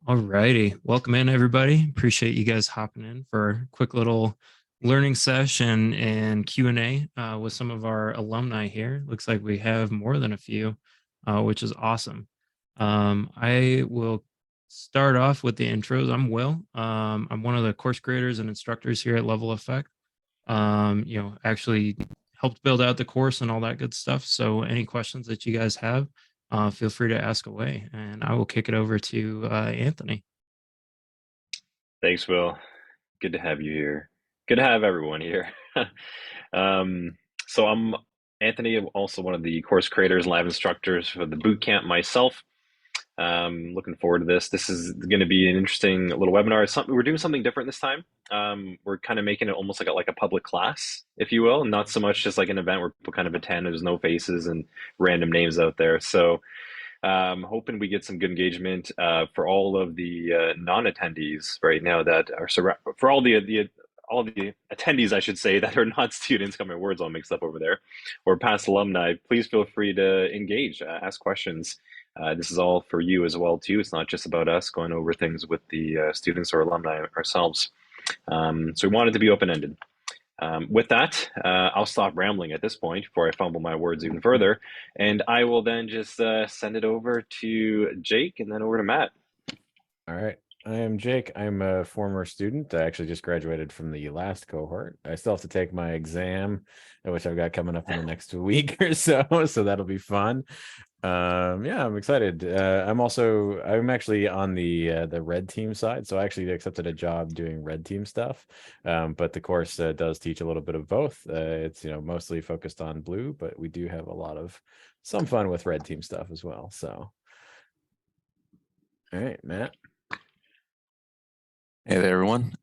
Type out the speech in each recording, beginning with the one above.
All righty. Welcome in, everybody. Appreciate you guys hopping in for a quick little learning session and Q&A with some of our alumni here. Looks like we have more than a few, which is awesome. I will start off with the intros. I'm Will. I'm one of the course creators and instructors here at Level Effect. Actually helped build out the course and all that good stuff. So any questions that you guys have, feel free to ask away, and I will kick it over to Anthony. Thanks, Will. Good to have you here. Good to have everyone here. so I'm Anthony, I'm also one of the course creators and lab instructors for the bootcamp myself. Looking forward to this. This is going to be an interesting little webinar. We're doing something different this time. We're kind of making it almost like a public class, if you will, not so much just like an event where people kind of attend. There's no faces and random names out there. So hoping we get some good engagement for all of the non-attendees right now that are for all the attendees, I should say, that are not students. Got my words all mixed up over there, or past alumni. Please feel free to engage, ask questions. This is all for you as well too. It's not just about us going over things with the students or alumni ourselves. So we want it to be open-ended. With that, I'll stop rambling at this point before I fumble my words even further, and I will then just send it over to Jake and then over to Matt. All right. I am Jake. I'm a former student. I actually just graduated from the last cohort. I still have to take my exam, which I've got coming up in the next week or so. So that'll be fun. Yeah, I'm excited. I'm actually on the red team side. So I actually accepted a job doing red team stuff. But the course does teach a little bit of both. It's mostly focused on blue, but we do have some fun with red team stuff as well. So, all right, Matt. Hey there, everyone.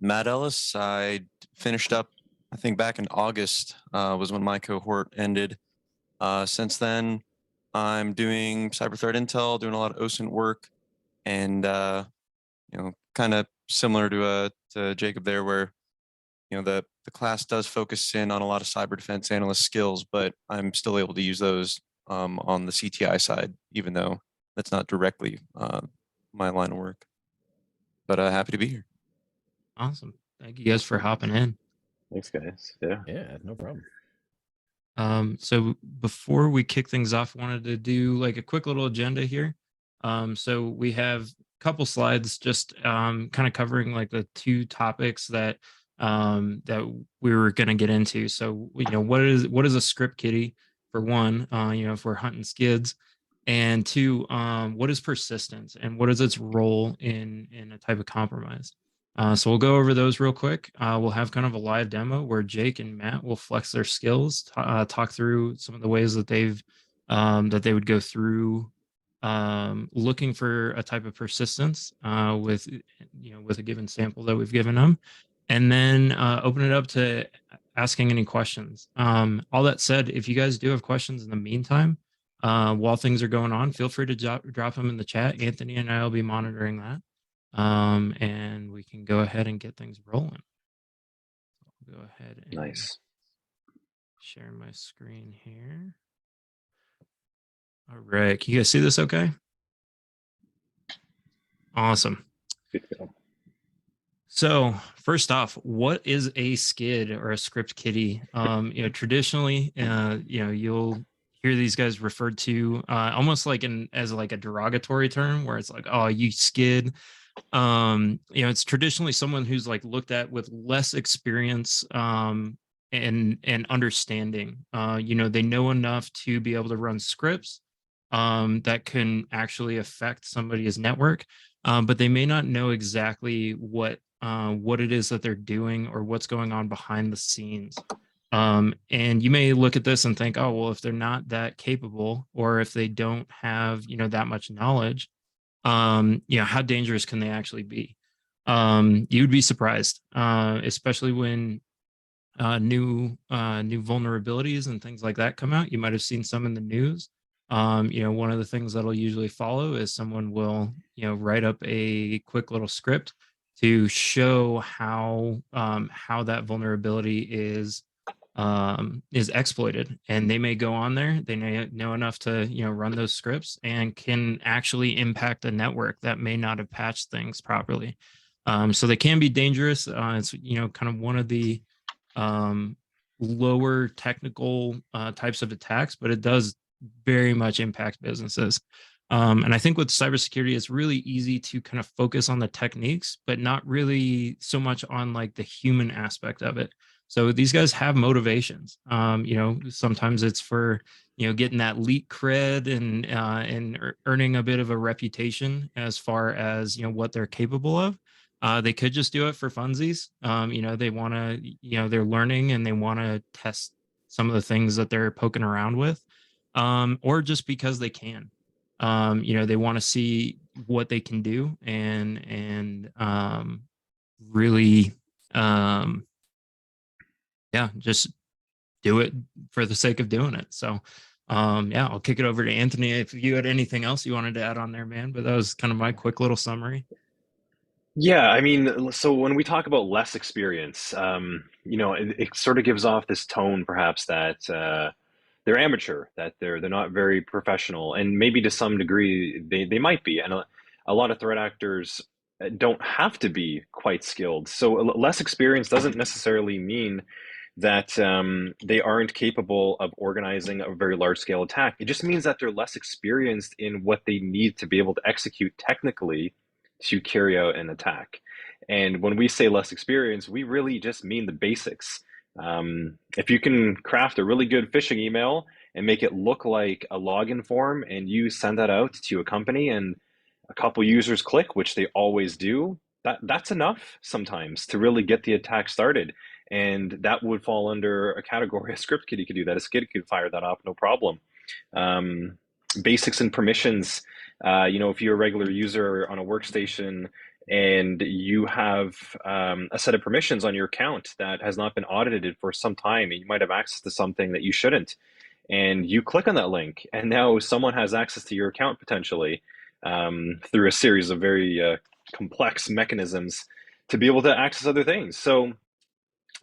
Matt Ellis. I finished up, I think back in August was when my cohort ended. Since then, I'm doing cyber threat intel, doing a lot of OSINT work, and kind of similar to Jacob there, where the class does focus in on a lot of cyber defense analyst skills, but I'm still able to use those on the CTI side, even though that's not directly my line of work. But happy to be here. Awesome. Thank you guys for hopping in. Thanks, guys. Yeah. Yeah, no problem. So before we kick things off, I wanted to do like a quick little agenda here. So we have a couple slides just kind of covering like the two topics that we were going to get into. So what is a script kiddie for one, if we're hunting skids, and two, what is persistence and what is its role in a type of compromise? So we'll go over those real quick. We'll have kind of a live demo where Jake and Matt will flex their skills, talk through some of the ways that they would go through looking for a type of persistence with a given sample that we've given them, and then open it up to asking any questions. All that said, if you guys do have questions in the meantime, while things are going on, feel free to drop them in the chat. Anthony and I will be monitoring that. And we can go ahead and get things rolling. I'll go ahead and share my screen here. All right. Can you guys see this okay? Awesome. So first off, what is a skid or a script kiddie? Traditionally, you'll hear these guys referred to almost like as like a derogatory term where it's like, oh, you skid. It's traditionally someone who's like looked at with less experience and understanding. They know enough to be able to run scripts that can actually affect somebody's network, but they may not know exactly what it is that they're doing or what's going on behind the scenes. And you may look at this and think, oh, well, if they're not that capable or if they don't have that much knowledge, how dangerous can they actually be? You'd be surprised, especially when new vulnerabilities and things like that come out. You might have seen some in the news. One of the things that'll usually follow is someone will write up a quick little script to show how that vulnerability is is exploited, and they may go on there, they may know enough to, you know, run those scripts and can actually impact a network that may not have patched things properly. So they can be dangerous. It's, you know, kind of one of the lower technical types of attacks, but it does very much impact businesses. And I think with cybersecurity, it's really easy to kind of focus on the techniques, but not really so much on like the human aspect of it. So these guys have motivations. You know, sometimes it's for, you know, getting that leak cred and earning a bit of a reputation as far as, you know, what they're capable of. They could just do it for funsies. You know, they want to, you know, they're learning and they want to test some of the things that they're poking around with, or just because they can. You know, they want to see what they can do and really, yeah, just do it for the sake of doing it. So, yeah, I'll kick it over to Anthony if you had anything else you wanted to add on there, man. But that was kind of my quick little summary. Yeah, I mean, so when we talk about less experience, you know, it sort of gives off this tone, perhaps, that they're amateur, that they're not very professional, and maybe to some degree they might be. And a lot of threat actors don't have to be quite skilled. So less experience doesn't necessarily mean that they aren't capable of organizing a very large scale attack. It just means that they're less experienced in what they need to be able to execute technically to carry out an attack. And when we say less experience, we really just mean the basics. If you can craft a really good phishing email and make it look like a login form, and you send that out to a company and a couple users click, which they always do, that's enough sometimes to really get the attack started. And that would fall under a category. A script kiddie could do that. A skid could fire that off, no problem. Basics and permissions. You know, if you're a regular user on a workstation and you have a set of permissions on your account that has not been audited for some time, and you might have access to something that you shouldn't, and you click on that link, and now someone has access to your account potentially through a series of very complex mechanisms to be able to access other things. So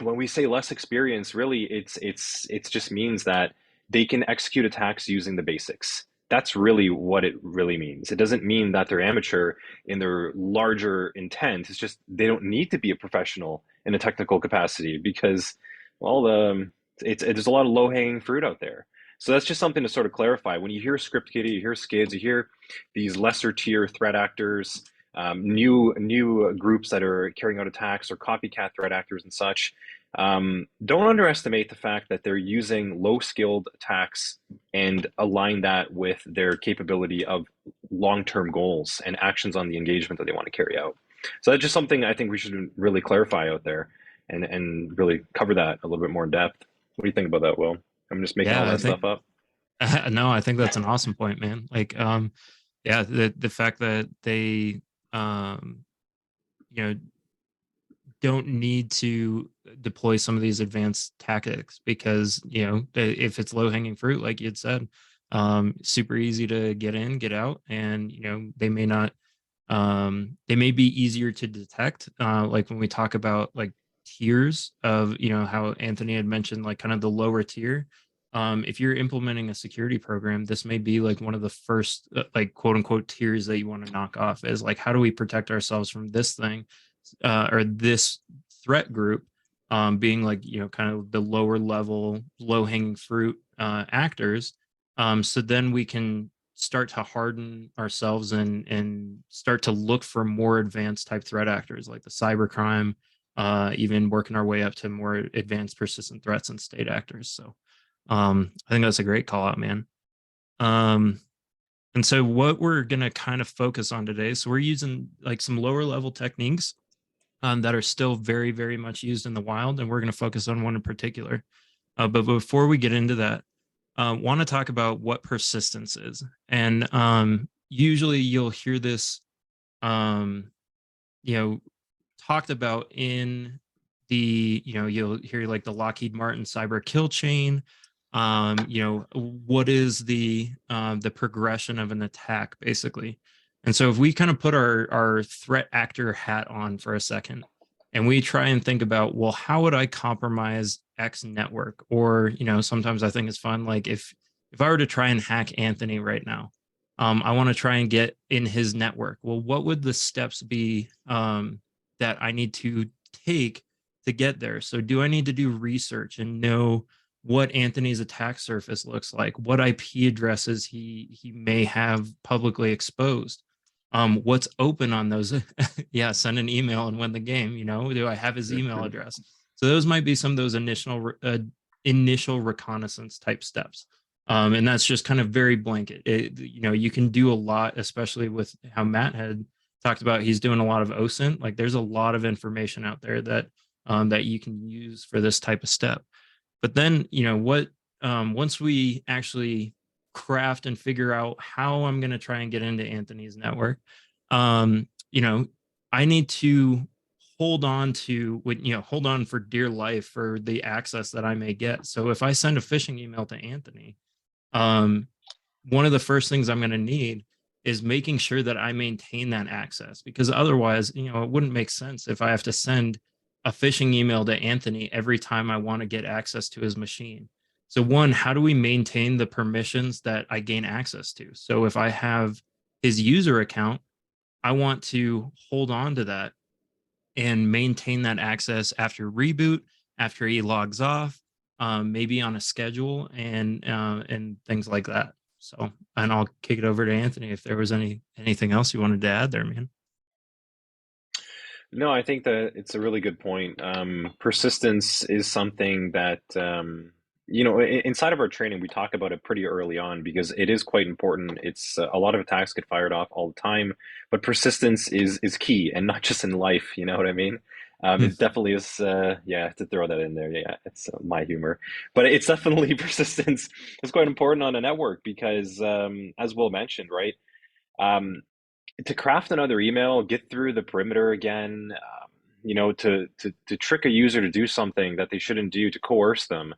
when we say less experience, really it's just means that they can execute attacks using the basics. That's really what it really means. It doesn't mean that they're amateur in their larger intent. It's just they don't need to be a professional in a technical capacity because, well, there's a lot of low-hanging fruit out there. So that's just something to sort of clarify. When you hear script kiddie, you hear skids, you hear these lesser tier threat actors, new groups that are carrying out attacks or copycat threat actors and such. Don't underestimate the fact that they're using low-skilled attacks and align that with their capability of long-term goals and actions on the engagement that they want to carry out. So that's just something I think we should really clarify out there and really cover that a little bit more in depth. What do you think about that, Will? I'm just making all Yeah, I that think stuff up. no, I think that's an awesome point, man. Like, yeah, the fact that they, you know, don't need to deploy some of these advanced tactics because, you know, if it's low hanging fruit, like you had said, super easy to get in, get out, and you know they may not, they may be easier to detect. Like when we talk about like tiers of, you know, how Anthony had mentioned, like kind of the lower tier. If you're implementing a security program, this may be like one of the first, like quote unquote tiers that you want to knock off. Is like, how do we protect ourselves from this thing, or this threat group, being like, you know, kind of the lower level, low hanging fruit actors. So then we can start to harden ourselves and start to look for more advanced type threat actors like the cybercrime, even working our way up to more advanced persistent threats and state actors. So I think that's a great call out, man. And so what we're going to kind of focus on today, so we're using like some lower level techniques that are still very, very much used in the wild, and we're going to focus on one in particular. But before we get into that, want to talk about what persistence is. And usually you'll hear this, you know, talked about in the, you know, you'll hear like the Lockheed Martin cyber kill chain. You know, what is the progression of an attack, basically. And so if we kind of put our threat actor hat on for a second and we try and think about, well, how would I compromise X network? Or, sometimes I think it's fun, like if I were to try and hack Anthony right now, I want to try and get in his network. Well, what would the steps be that I need to take to get there? So do I need to do research and know what Anthony's attack surface looks like, what IP addresses he may have publicly exposed, what's open on those? Yeah, send an email and win the game. Do I have his email address? So those might be some of those initial reconnaissance type steps. And that's just kind of very blanket. You can do a lot, especially with how Matt had talked about. He's doing a lot of OSINT. Like there's a lot of information out there that you can use for this type of step. But then, once we actually craft and figure out how I'm going to try and get into Anthony's network, I need to hold on for dear life for the access that I may get. So if I send a phishing email to Anthony, one of the first things I'm going to need is making sure that I maintain that access, because otherwise, it wouldn't make sense if I have to send a phishing email to Anthony every time I want to get access to his machine. So one, how do we maintain the permissions that I gain access to? So if I have his user account, I want to hold on to that and maintain that access after reboot, after he logs off, maybe on a schedule and things like that. So, and I'll kick it over to Anthony if there was anything else you wanted to add there, man. No, I think that it's a really good point. Persistence is something that, inside of our training, we talk about it pretty early on because it is quite important. It's a lot of attacks get fired off all the time, but persistence is key, and not just in life. You know what I mean? It definitely is. Yeah, to throw that in there. Yeah, it's my humor, but it's definitely persistence is quite important on a network because, as Will mentioned, right? To craft another email, get through the perimeter again, to trick a user to do something that they shouldn't do, to coerce them,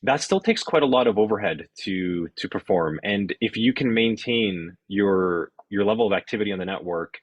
that still takes quite a lot of overhead to perform. And if you can maintain your level of activity on the network,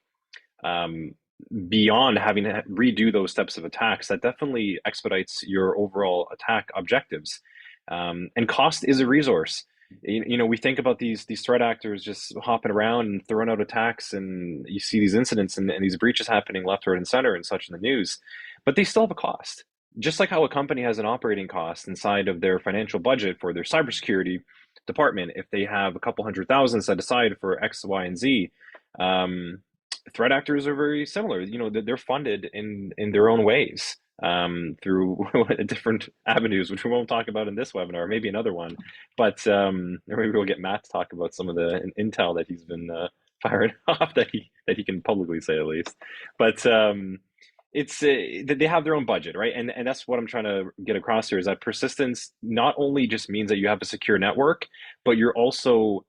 beyond having to redo those steps of attacks, that definitely expedites your overall attack objectives. And cost is a resource. We think about these threat actors just hopping around and throwing out attacks, and you see these incidents and these breaches happening left, right, and center and such in the news, but they still have a cost. Just like how a company has an operating cost inside of their financial budget for their cybersecurity department, if they have a couple $100,000 set aside for X, Y, and Z, threat actors are very similar. They're funded in their own ways, through different avenues, which we won't talk about in this webinar, maybe another one. But or maybe we'll get Matt to talk about some of the intel that he's been firing off that he can publicly say at least. But it's they have their own budget, right? And that's what I'm trying to get across here, is that persistence not only just means that you have a secure network, but you're also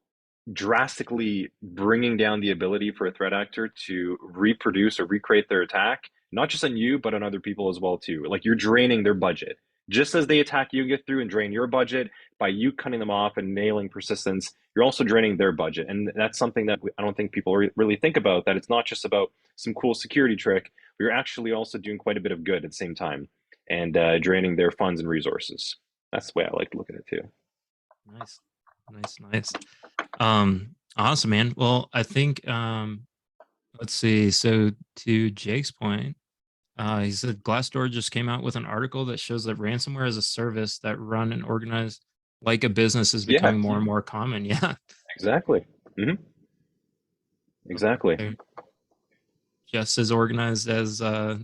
drastically bringing down the ability for a threat actor to reproduce or recreate their attack, not just on you, but on other people as well too. Like, you're draining their budget. Just as they attack you and get through and drain your budget, by you cutting them off and nailing persistence, you're also draining their budget. And that's something that I don't think people really think about, that it's not just about some cool security trick. You're actually also doing quite a bit of good at the same time, and draining their funds and resources. That's the way I like to look at it too. Nice. Awesome, man. Well, I think let's see. So to Jake's point, he said Glassdoor just came out with an article that shows that ransomware as a service that run and organized like a business is becoming more and more common. Yeah, exactly. Exactly. They're just as organized as a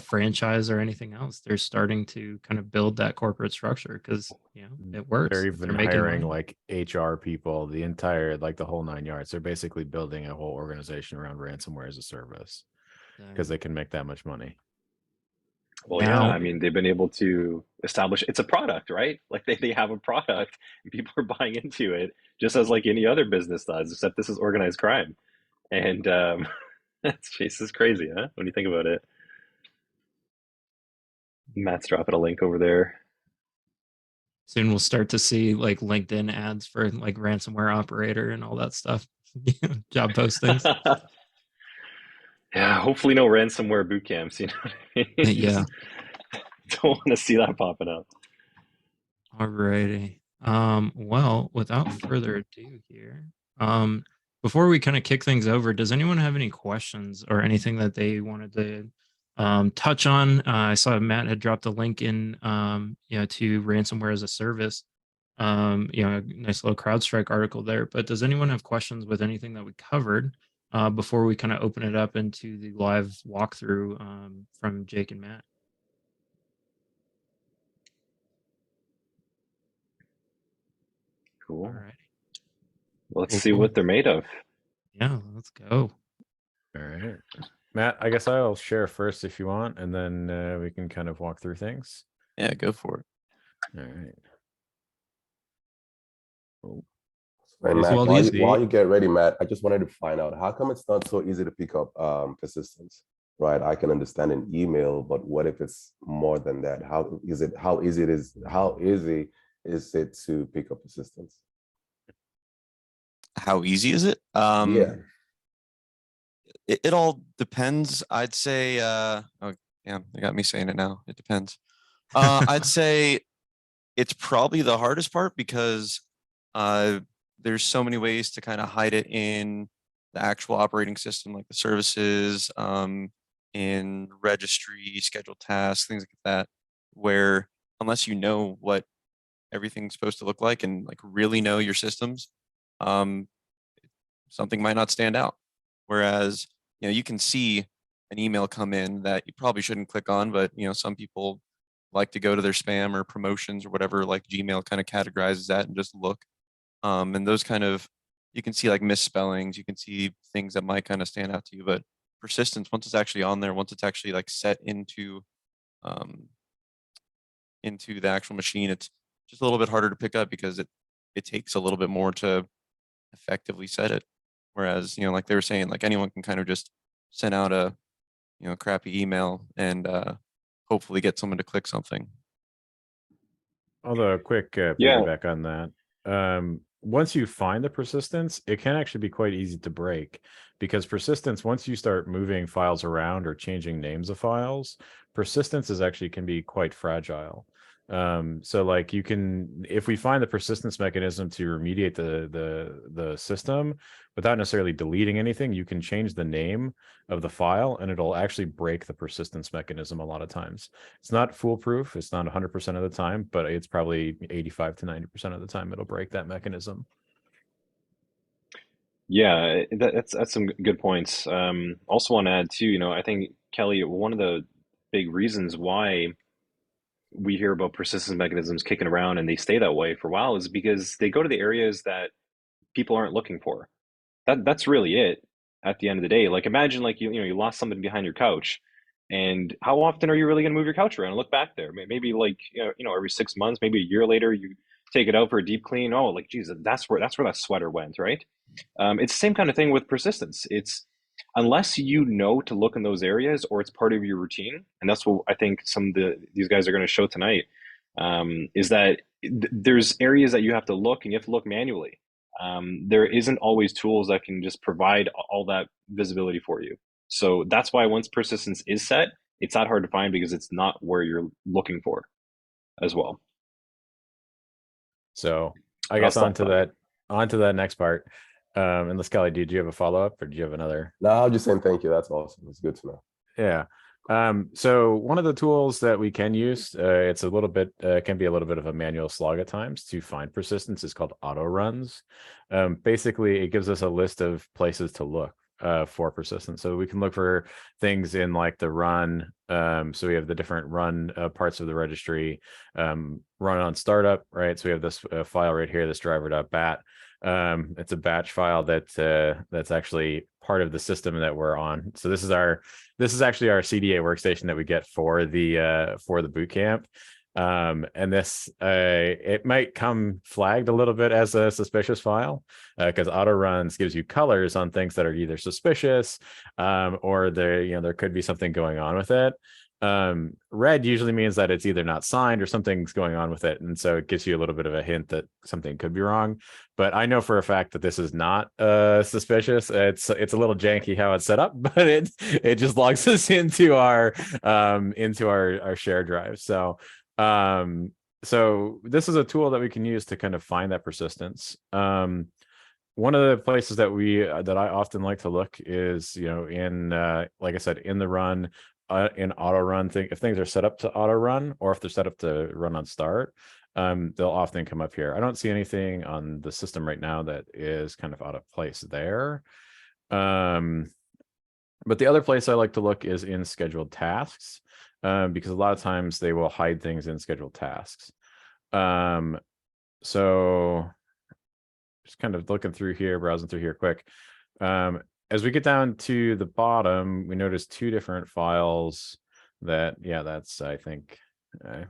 franchise or anything else. They're starting to kind of build that corporate structure because it works. They're even hiring like HR people, the entire, like the whole 9 yards. They're basically building a whole organization around ransomware as a service because they can make that much money. Well, yeah, I mean, they've been able to establish it's a product, right? Like they have a product and people are buying into it, just as like any other business does, except this is organized crime. And this is crazy, huh? When you think about it. Matt's dropping a link over there. Soon we'll start to see like LinkedIn ads for like ransomware operator and all that stuff. Job postings. Yeah, hopefully no ransomware boot camps, you know what I mean? Yeah. Just don't want to see that popping up. Alrighty. Well, without further ado here, before we kind of kick things over, does anyone have any questions or anything that they wanted to touch on? I saw Matt had dropped a link in, to ransomware as a service. A nice little CrowdStrike article there. But does anyone have questions with anything that we covered before we kind of open it up into the live walkthrough from Jake and Matt? Cool. All right. Let's Cool, see cool. what they're made of. Yeah, let's go. All right, Matt, I guess I'll share first if you want, and then we can kind of walk through things. Yeah, go for it. All right. Oh. Hey, Easy Matt, peasy. while you get ready, Matt, I just wanted to find out how come it's not so easy to pick up persistence, right? I can understand an email, but what if it's more than that? How easy is it to pick up persistence? How easy is it? Yeah. It all depends. I'd say, oh, yeah, they got me saying it now. It depends. I'd say it's probably the hardest part because there's so many ways to kind of hide it in the actual operating system, like the services, in registry, scheduled tasks, things like that, where unless you know what everything's supposed to look like and like really know your systems, something might not stand out. Whereas, you can see an email come in that you probably shouldn't click on, but some people like to go to their spam or promotions or whatever, like Gmail kind of categorizes that and just look. And those kind of, you can see like misspellings, you can see things that might kind of stand out to you, but persistence, once it's actually on there, once it's actually like set into the actual machine, it's just a little bit harder to pick up because it takes a little bit more to effectively set it. Whereas, like they were saying, like anyone can kind of just send out a, crappy email and hopefully get someone to click something. Although a quick piggyback on that. Once you find the persistence, it can actually be quite easy to break because persistence, once you start moving files around or changing names of files, persistence can be quite fragile. So like if we find the persistence mechanism to remediate the system without necessarily deleting anything, you can change the name of the file and it'll actually break the persistence mechanism a lot of times. It's not foolproof. It's not 100% of the time, but it's probably 85 to 90% of the time it'll break that mechanism. Yeah, that's some good points. Also want to add too, I think, Kelly, one of the big reasons why we hear about persistence mechanisms kicking around and they stay that way for a while is because they go to the areas that people aren't looking for. That's really it at the end of the day. Like imagine like you lost something behind your couch, and how often are you really going to move your couch around and look back there? Maybe like every 6 months, maybe a year later you take it out for a deep clean. Oh, like geez, that's where that sweater went, right? It's the same kind of thing with persistence. It's unless you know to look in those areas or it's part of your routine, and that's what I think these guys are going to show tonight. Is that there's areas that you have to look and you have to look manually. There isn't always tools that can just provide all that visibility for you. So that's why once persistence is set, it's not hard to find because it's not where you're looking for as well. So I guess onto that next part. Unless Kelly, did you have a follow-up or do you have another? No, I'm just saying thank you. That's awesome. It's good to know. Yeah. So one of the tools that we can use, it's a little bit, can be a little bit of a manual slog at times to find persistence, is called auto runs. Basically, it gives us a list of places to look for persistence. So we can look for things in like the run. So we have the different run parts of the registry, run on startup, right? So we have this file right here, this driver.bat. It's a batch file that's actually part of the system that we're on. So this is actually our CDA workstation that we get for the boot camp. And this it might come flagged a little bit as a suspicious file because auto runs gives you colors on things that are either suspicious or there could be something going on with it. Red usually means that it's either not signed or something's going on with it, and so it gives you a little bit of a hint that something could be wrong. But I know for a fact that this is not suspicious. It's a little janky how it's set up, but it just logs us into our shared drive. So so this is a tool that we can use to kind of find that persistence. One of the places that I often like to look is, in like I said, in the run, in auto run thing. If things are set up to auto run, or if they're set up to run on start, they'll often come up here. I don't see anything on the system right now that is kind of out of place there. But the other place I like to look is in scheduled tasks, because a lot of times they will hide things in scheduled tasks. So just kind of looking through here, browsing through here quick. As we get down to the bottom, we notice two different files that, that's, I think,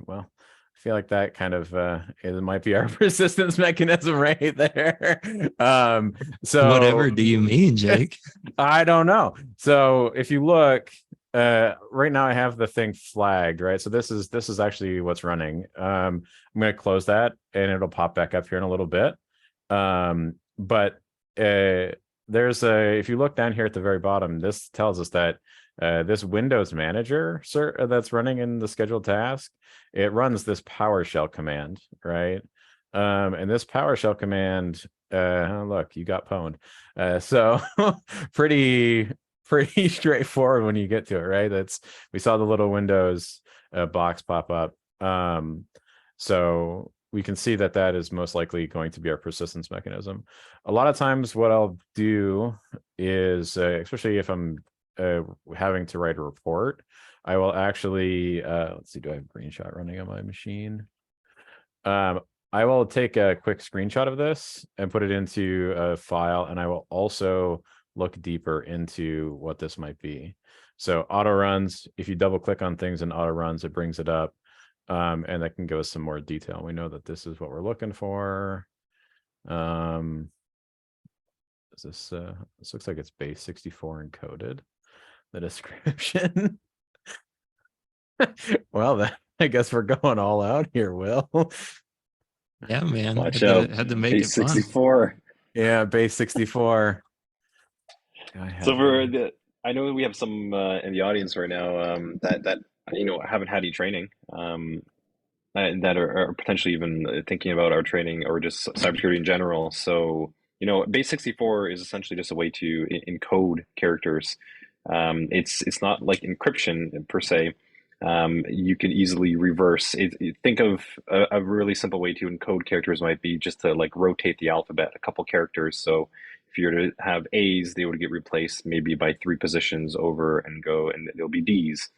well, I feel like that kind of, it might be our persistence mechanism right there. So whatever do you mean, Jake? I don't know. So if you look, right now I have the thing flagged, right? So this is actually what's running. I'm going to close that and it'll pop back up here in a little bit. But there's if you look down here at the very bottom, this tells us that this Windows Manager that's running in the scheduled task, it runs this PowerShell command, right? And this PowerShell command, look, you got pwned. So pretty straightforward when you get to it, right? We saw the little Windows box pop up. So we can see that is most likely going to be our persistence mechanism. A lot of times what I'll do is, especially if I'm having to write a report, I will actually, let's see, do I have Greenshot running on my machine? I will take a quick screenshot of this and put it into a file, and I will also look deeper into what this might be. So auto runs, if you double click on things in auto runs, it brings it up. And that can give us some more detail. We know that this is what we're looking for. This looks like it's base 64 encoded, the description. Well, I guess we're going all out here, Will. Yeah, man. Watch out. Had to make Base it fun. 64. Yeah, base 64. So I know we have some in the audience right now that haven't had any training, that are potentially even thinking about our training or just cybersecurity in general. So base 64 is essentially just a way to encode characters. It's not like encryption per se. You can easily reverse it. Think of a really simple way to encode characters might be just to like rotate the alphabet a couple characters. So if you were to have A's, they would get replaced maybe by 3 positions over and there'll be D's.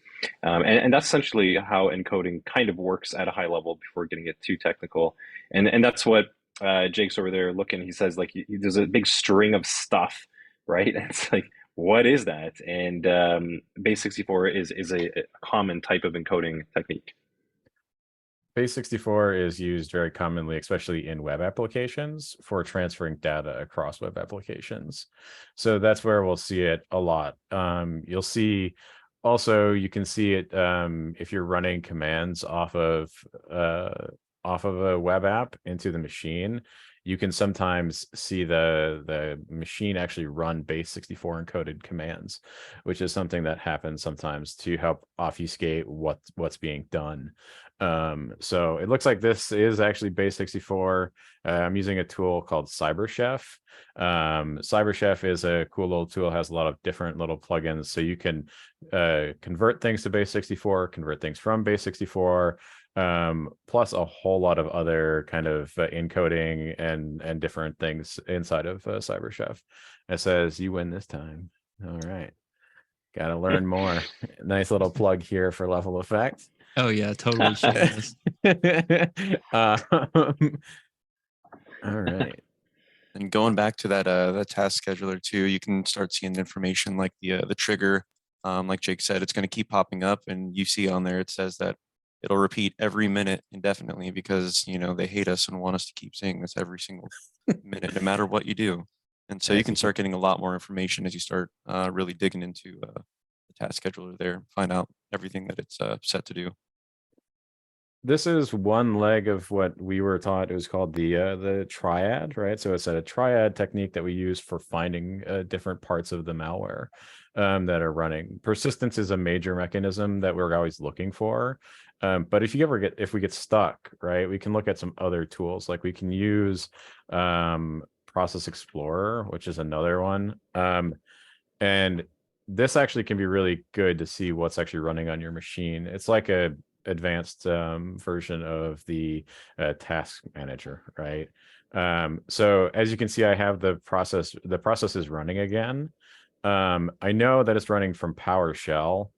And that's essentially how encoding kind of works at a high level before getting it too technical. And that's what Jake's over there looking. He says like there's a big string of stuff, right? It's like, what is that? And base 64 is a common type of encoding technique. Base 64 is used very commonly, especially in web applications, for transferring data across web applications. So that's where we'll see it a lot. You'll see also, you can see it if you're running commands off of a web app into the machine. You can sometimes see the machine actually run base 64 encoded commands, which is something that happens sometimes to help obfuscate what's being done. So it looks like this is actually base 64. I'm using a tool called CyberChef. CyberChef is a cool little tool, has a lot of different little plugins. So you can convert things to base 64, convert things from base 64, plus a whole lot of other kind of encoding and different things inside of CyberChef. It says you win this time. All right. Got to learn more. Nice little plug here for level effect. Oh yeah, totally shameless. All right. And going back to that task scheduler too, you can start seeing information like the trigger. Like Jake said, it's going to keep popping up, and you see on there it says that it'll repeat every minute indefinitely because they hate us and want us to keep saying this every single minute, no matter what you do. And so you can start getting a lot more information as you start really digging into the task scheduler there, find out everything that it's set to do. This is one leg of what we were taught. It was called the triad, right? So it's a triad technique that we use for finding different parts of the malware that are running. Persistence is a major mechanism that we're always looking for. But if we get stuck, right, we can look at some other tools. Like we can use Process Explorer, which is another one. And this actually can be really good to see what's actually running on your machine. It's like a advanced version of the task manager, right? So as you can see, I have the process is running again. I know that it's running from PowerShell,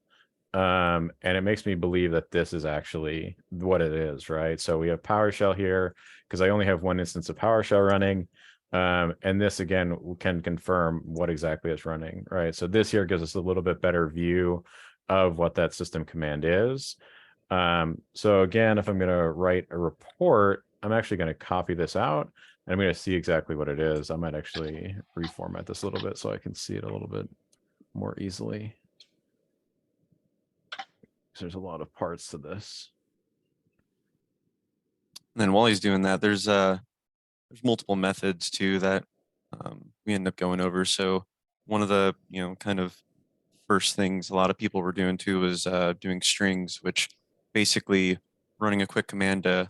and it makes me believe that this is actually what it is, right? So we have PowerShell here because I only have one instance of PowerShell running. And this again can confirm what exactly is running, right? So this here gives us a little bit better view of what that system command is. So again, if I'm going to write a report, I'm actually going to copy this out and I'm going to see exactly what it is. I might actually reformat this a little bit so I can see it a little bit more easily. There's a lot of parts to this. And then while he's doing that, there's multiple methods too that we end up going over. So one of the kind of first things a lot of people were doing too was doing strings, which basically running a quick command to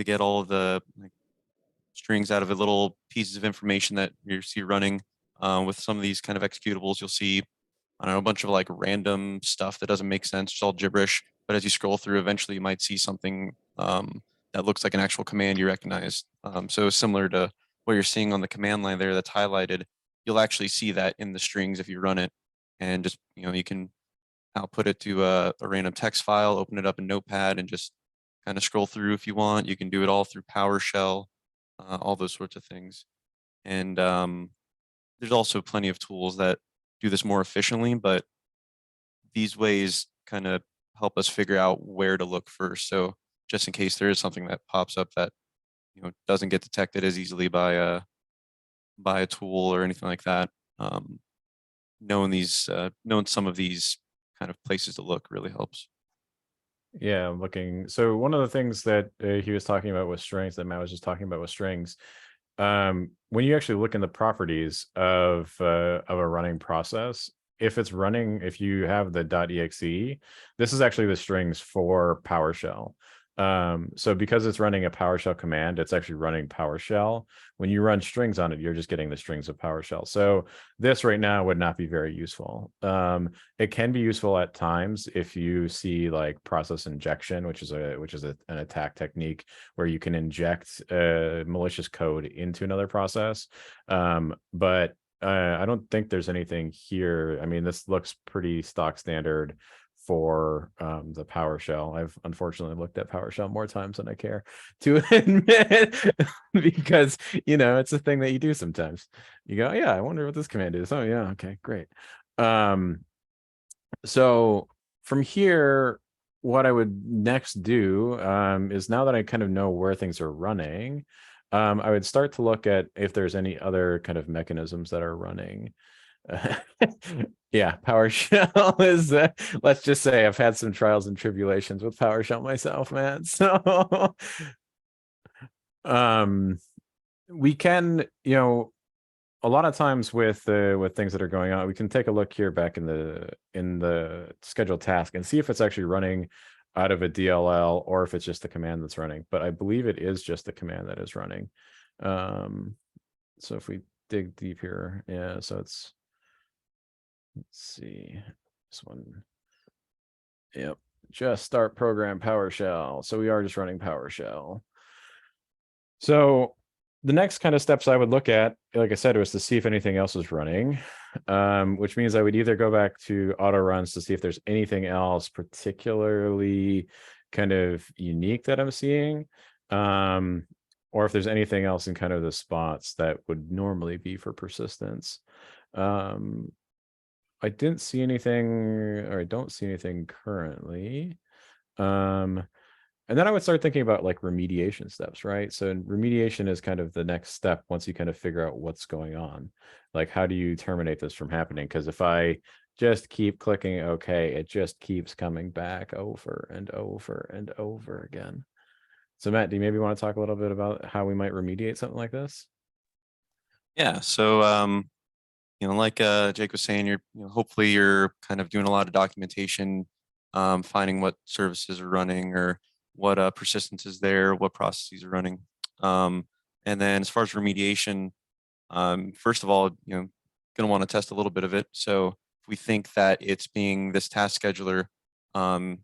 get all of the strings out of it, little pieces of information that you see running. With some of these kind of executables, you'll see, I don't know, a bunch of like random stuff that doesn't make sense, it's all gibberish. But as you scroll through, eventually you might see something that looks like an actual command you recognize. So similar to what you're seeing on the command line there that's highlighted, you'll actually see that in the strings if you run it. And just, you can output it to a random text file, open it up in Notepad, and just kind of scroll through if you want. You can do it all through PowerShell, all those sorts of things. And there's also plenty of tools that do this more efficiently, but these ways kind of help us figure out where to look first. So just in case there is something that pops up that doesn't get detected as easily by a tool or anything like that, knowing some of these kind of places to look really helps. Yeah, I'm looking. So one of the things that he was talking about with strings, that Matt was just talking about with strings, when you actually look in the properties of a running process, if you have the .exe, this is actually the strings for PowerShell. So because it's running a PowerShell command, it's actually running PowerShell. When you run strings on it, you're just getting the strings of PowerShell. So this right now would not be very useful. It can be useful at times if you see like process injection, which is an attack technique where you can inject malicious code into another process. But I don't think there's anything here. I mean, this looks pretty stock standard for the PowerShell. I've unfortunately looked at PowerShell more times than I care to admit, because it's a thing that you do sometimes. You go, yeah, I wonder what this command is. Oh yeah, okay, great. So from here, what I would next do is, now that I kind of know where things are running, I would start to look at if there's any other kind of mechanisms that are running. Yeah, PowerShell is, let's just say I've had some trials and tribulations with PowerShell myself, man. So we can, a lot of times with things that are going on, we can take a look here back in the scheduled task and see if it's actually running out of a DLL or if it's just the command that's running. But I believe it is just the command that is running. So if we dig deep here, yeah, so it's, let's see, this one. Yep, just start program PowerShell. So we are just running PowerShell. So the next kind of steps I would look at, like I said, was to see if anything else is running, which means I would either go back to auto runs to see if there's anything else particularly kind of unique that I'm seeing, or if there's anything else in kind of the spots that would normally be for persistence. I didn't see anything, or I don't see anything currently. And then I would start thinking about like remediation steps, right? So remediation is kind of the next step once you kind of figure out what's going on. Like, how do you terminate this from happening? Because if I just keep clicking OK, it just keeps coming back over and over and over again. So Matt, do you maybe want to talk a little bit about how we might remediate something like this? Yeah. So, like Jake was saying, hopefully you're kind of doing a lot of documentation, finding what services are running or what persistence is there, what processes are running. And then as far as remediation, first of all, going to want to test a little bit of it. So if we think that it's being this task scheduler um,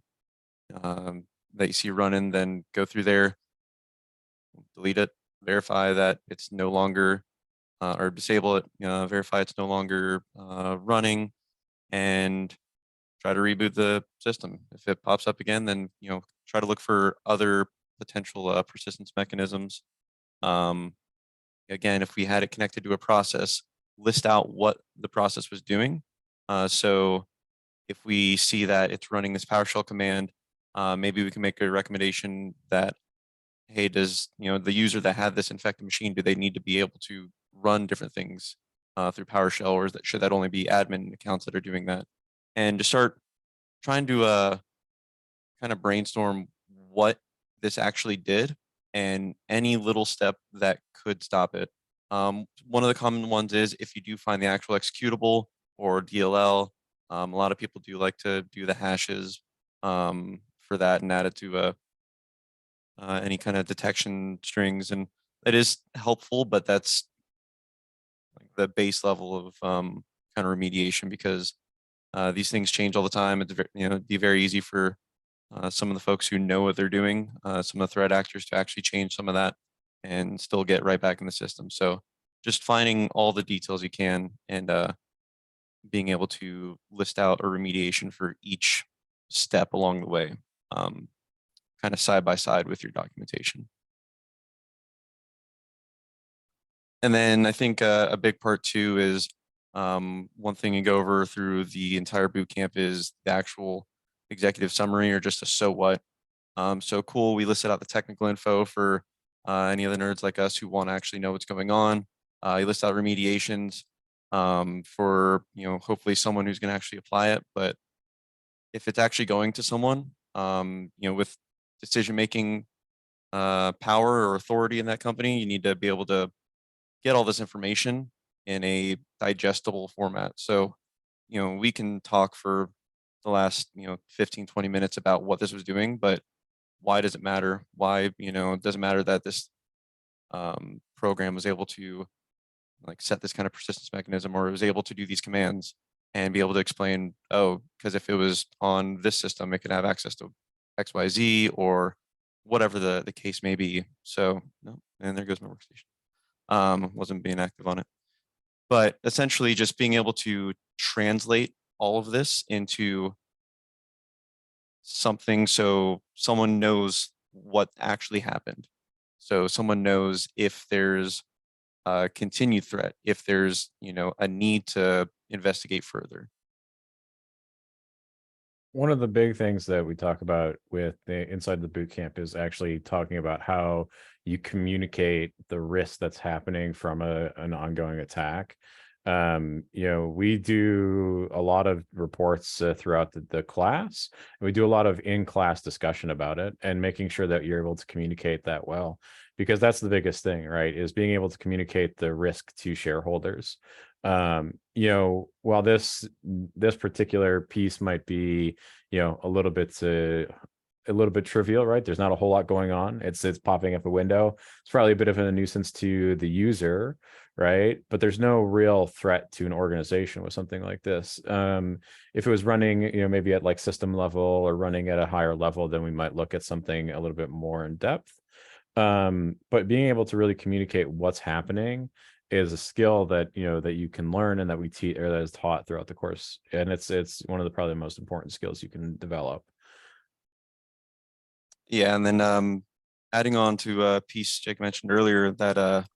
that you see running, then go through there, delete it, verify that it's no longer or disable it, verify it's no longer running, and try to reboot the system. If it pops up again, then try to look for other potential persistence mechanisms. Again, if we had it connected to a process, list out what the process was doing. So if we see that it's running this PowerShell command, maybe we can make a recommendation that, hey, does the user that had this infected machine, do they need to be able to run different things through PowerShell, or should that only be admin accounts that are doing that? And to start trying to kind of brainstorm what this actually did and any little step that could stop it. One of the common ones is if you do find the actual executable or DLL, a lot of people do like to do the hashes for that and add it to any kind of detection strings, and it is helpful, but that's like the base level of kind of remediation, because these things change all the time. It's it'd be very easy for some of the folks who know what they're doing, some of the threat actors, to actually change some of that and still get right back in the system. So just finding all the details you can and being able to list out a remediation for each step along the way, kind of side by side with your documentation. And then I think a big part too is one thing you go over through the entire boot camp is the actual executive summary, or just a so what. So cool, we listed out the technical info for any of the nerds like us who want to actually know what's going on. You list out remediations for hopefully someone who's going to actually apply it. But if it's actually going to someone with decision making power or authority in that company, you need to be able to get all this information in a digestible format. So, we can talk for the last, 15, 20 minutes about what this was doing, but why does it matter? Why, it doesn't matter that this program was able to like set this kind of persistence mechanism, or it was able to do these commands and be able to explain, oh, because if it was on this system, it could have access to XYZ or whatever the case may be. So, no, and there goes my workstation. Wasn't being active on it. But essentially just being able to translate all of this into something so someone knows what actually happened. So someone knows if there's a continued threat, if there's, a need to investigate further. One of the big things that we talk about with the inside the boot camp is actually talking about how you communicate the risk that's happening from an ongoing attack. We do a lot of reports throughout the class, and we do a lot of in-class discussion about it and making sure that you're able to communicate that well, because that's the biggest thing, right? Is being able to communicate the risk to shareholders. While this particular piece might be, a little bit trivial, right? There's not a whole lot going on. It's popping up a window. It's probably a bit of a nuisance to the user, right? But there's no real threat to an organization with something like this. If it was running, maybe at like system level or running at a higher level, then we might look at something a little bit more in depth. But being able to really communicate what's happening is a skill that that you can learn, and that we teach, or that is taught throughout the course, and it's one of the probably most important skills you can develop. Yeah, and then adding on to a piece Jake mentioned earlier, that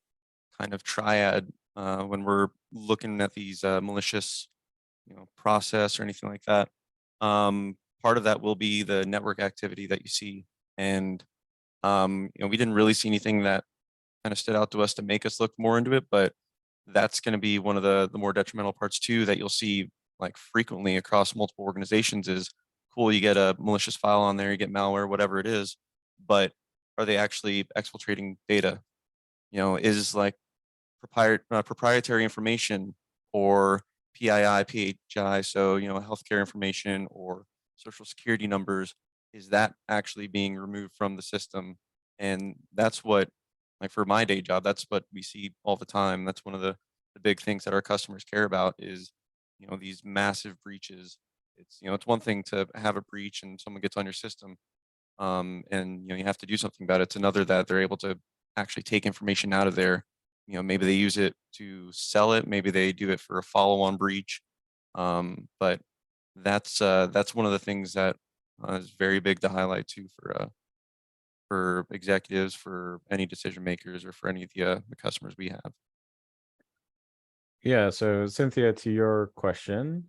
kind of triad when we're looking at these malicious process or anything like that, part of that will be the network activity that you see And we didn't really see anything that kind of stood out to us to make us look more into it, but that's going to be one of the more detrimental parts too, that you'll see like frequently across multiple organizations. Is cool, you get a malicious file on there, you get malware, whatever it is, but are they actually exfiltrating data? Is like proprietary information or PII, PHI, so healthcare information or social security numbers, is that actually being removed from the system? And that's what, like for my day job, that's what we see all the time. That's one of the big things that our customers care about is, these massive breaches. It's one thing to have a breach and someone gets on your system, and you have to do something about it. It's another that they're able to actually take information out of there. Maybe they use it to sell it, maybe they do it for a follow-on breach. But that's one of the things that is very big to highlight too for executives, for any decision makers, or for any of the customers we have. Yeah, so Cynthia, to your question,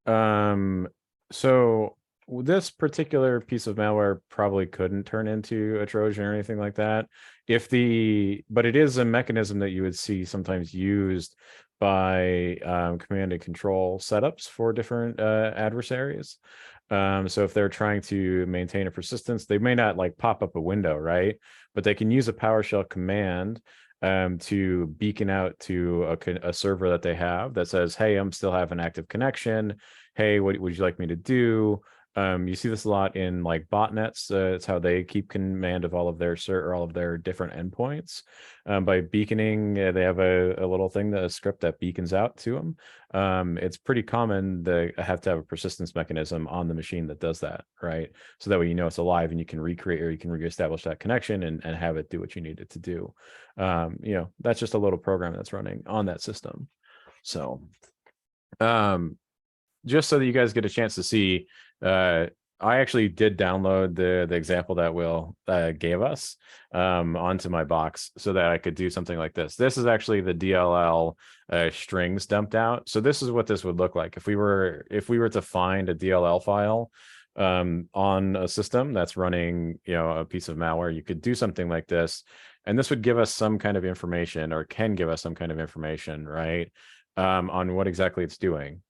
so this particular piece of malware probably couldn't turn into a Trojan or anything like that. But it is a mechanism that you would see sometimes used by command and control setups for different adversaries. So if they're trying to maintain a persistence, they may not like pop up a window, right? But they can use a PowerShell command to beacon out to a server that they have that says, hey, I'm still have an active connection. Hey, what would you like me to do? You see this a lot in like botnets. It's how they keep command of all of their all of their different endpoints. By beaconing, they have a little thing, a script that beacons out to them. It's pretty common to have a persistence mechanism on the machine that does that, right? So that way it's alive and you can recreate or you can reestablish that connection and have it do what you need it to do. That's just a little program that's running on that system. So just so that you guys get a chance to see, I actually did download the example that Will gave us onto my box so that I could do something like this. This is actually the DLL strings dumped out. So this is what this would look like if we were to find a DLL file on a system that's running a piece of malware. You could do something like this, and this would give us some kind of information, or can give us some kind of information, right, on what exactly it's doing.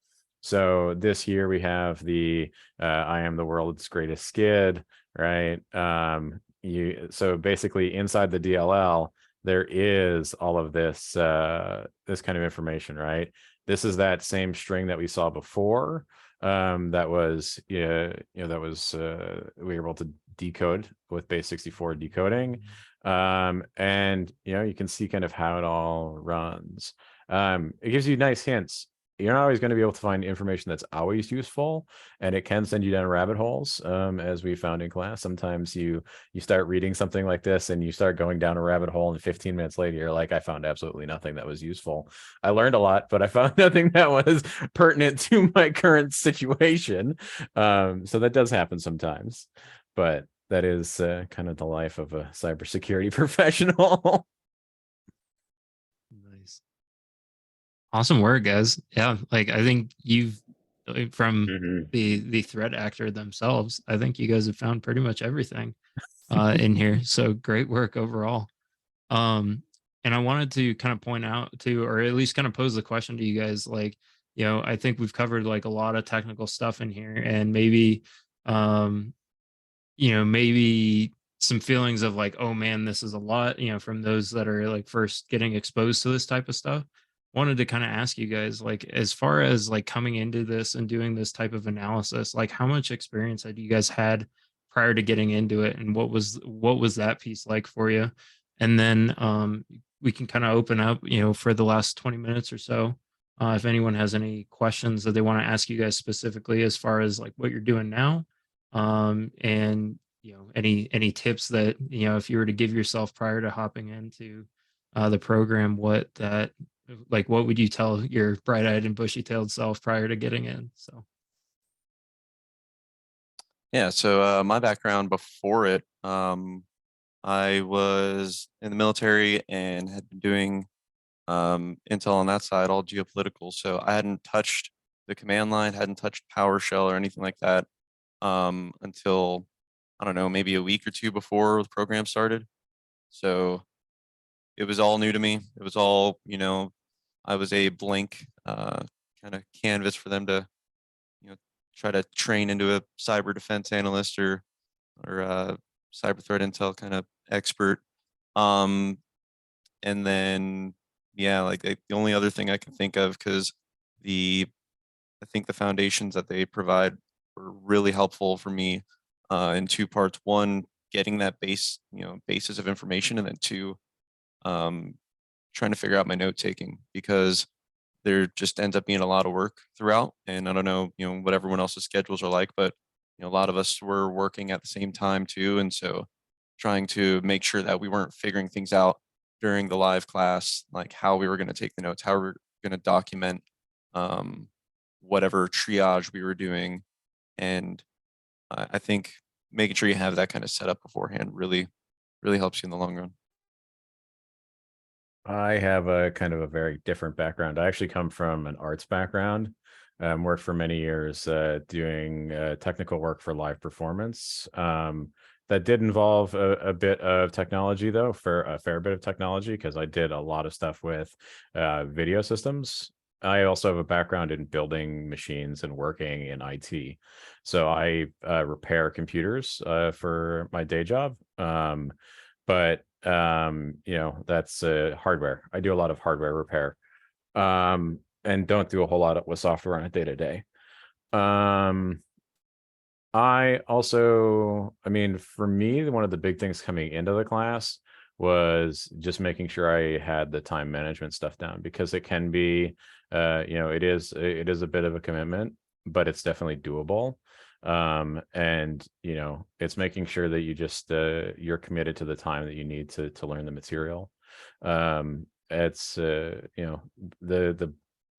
So this here we have the I am the world's greatest skid, right? So basically inside the DLL there is all of this this kind of information, right? This is that same string that we saw before. That was we were able to decode with base 64 decoding, and you can see kind of how it all runs. It gives you nice hints. You're not always going to be able to find information that's always useful, and it can send you down rabbit holes, as we found in class. Sometimes you start reading something like this and you start going down a rabbit hole, and 15 minutes later you're like, I found absolutely nothing that was useful. I learned a lot, but I found nothing that was pertinent to my current situation. So that does happen sometimes, but that is kind of the life of a cybersecurity professional. Nice. Awesome work, guys. Yeah, like I think you've from the threat actor themselves, I think you guys have found pretty much everything in here. So great work overall. And I wanted to kind of point out to, or at least kind of pose the question to you guys, like, I think we've covered like a lot of technical stuff in here, and maybe maybe some feelings of like, oh man, this is a lot, from those that are like first getting exposed to this type of stuff. Wanted to kind of ask you guys, like, as far as like coming into this and doing this type of analysis, like how much experience had you guys had prior to getting into it, and what was that piece like for you? And then we can kind of open up, for the last 20 minutes or so, if anyone has any questions that they want to ask you guys specifically as far as like what you're doing now, and any tips that if you were to give yourself prior to hopping into the program, what would you tell your bright-eyed and bushy-tailed self prior to getting in? So yeah, so my background before it, I was in the military and had been doing intel on that side, all geopolitical. So I hadn't touched the command line, hadn't touched PowerShell or anything like that until I don't know, maybe a week or two before the program started. So it was all new to me. It was all, I was a blank kind of canvas for them to, try to train into a cyber defense analyst or cyber threat intel kind of expert. Um, and then, yeah, like the only other thing I can think of, because I think the foundations that they provide were really helpful for me in two parts. One, getting that basis of information, and then two, um, trying to figure out my note taking, because there just ends up being a lot of work throughout. And I don't know, what everyone else's schedules are like, but a lot of us were working at the same time too. And so trying to make sure that we weren't figuring things out during the live class, like how we were going to take the notes, how we were going to document um, whatever triage we were doing. And I think making sure you have that kind of set up beforehand really, really helps you in the long run. I have a kind of a very different background. I actually come from an arts background. Worked for many years doing technical work for live performance. That did involve a bit of technology, though, for a fair bit of technology, because I did a lot of stuff with video systems. I also have a background in building machines and working in IT. So I repair computers for my day job. But that's hardware. I do a lot of hardware repair, and don't do a whole lot with software on a day-to-day. I also, for me, one of the big things coming into the class was just making sure I had the time management stuff down, because it can be it is a bit of a commitment, but it's definitely doable. And it's making sure that you just you're committed to the time that you need to learn the material. It's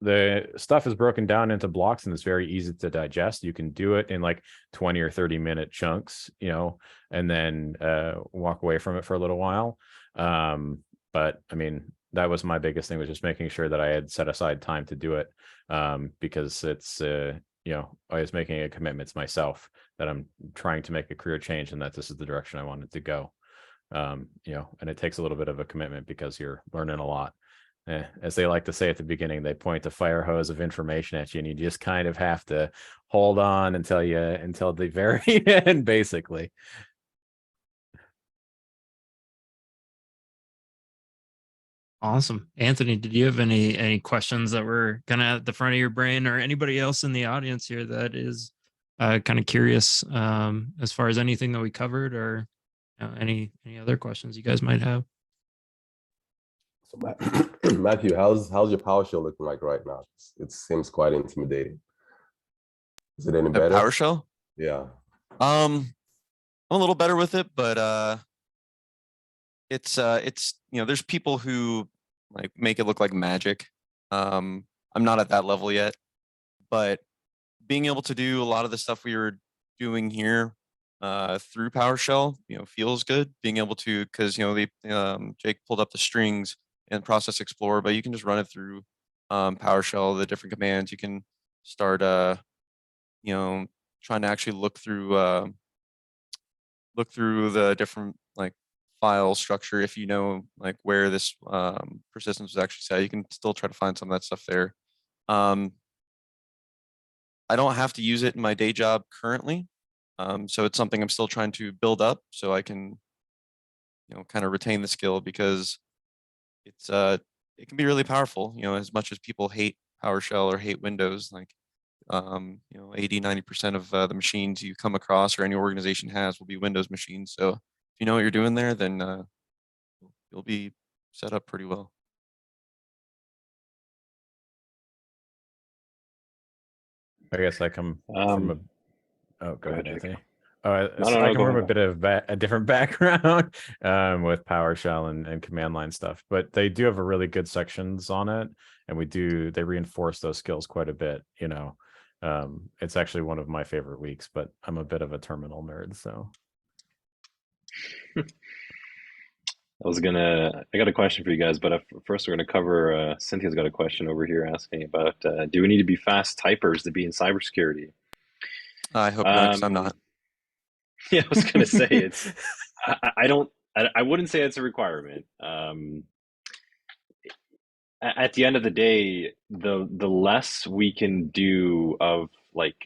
the stuff is broken down into blocks, and it's very easy to digest. You can do it in like 20 or 30-minute chunks, and then walk away from it for a little while. But that was my biggest thing, was just making sure that I had set aside time to do it, because it's I was making a commitment to myself that I'm trying to make a career change, and that this is the direction I wanted to go. And it takes a little bit of a commitment, because you're learning a lot. As they like to say at the beginning, they point a fire hose of information at you, and you just kind of have to hold on until the very end, basically. Awesome. Anthony, did you have any questions that were kind of at the front of your brain, or anybody else in the audience here that is kind of curious as far as anything that we covered, or any other questions you guys might have? So Matthew, how's your PowerShell looking like right now? It seems quite intimidating. Is it any better? PowerShell? Yeah. I'm a little better with it, but it's there's people who like make it look like magic. I'm not at that level yet, but being able to do a lot of the stuff we were doing here through PowerShell, feels good. Being able to, because Jake pulled up the strings and Process Explorer, but you can just run it through PowerShell, the different commands. You can start trying to actually look through the different like file structure. If you know like where this persistence was actually set, you can still try to find some of that stuff there. I don't have to use it in my day job currently, so it's something I'm still trying to build up so I can kind of retain the skill, because it's it can be really powerful. As much as people hate PowerShell or hate Windows, like 80-90% of the machines you come across or any organization has will be Windows machines. So if you know what you're doing there, then you'll be set up pretty well. I guess I come from a. Oh, go ahead, Anthony. I come from a bit of a different background with PowerShell and command line stuff, but they do have a really good sections on it, and they reinforce those skills quite a bit. It's actually one of my favorite weeks, but I'm a bit of a terminal nerd, so. I got a question for you guys, but first we're going to cover, Cynthia's got a question over here asking about, do we need to be fast typers to be in cybersecurity? I hope not, 'cause I'm not. Yeah, I was going to say it's. I don't. I wouldn't say it's a requirement. At the end of the day, the less we can do of like,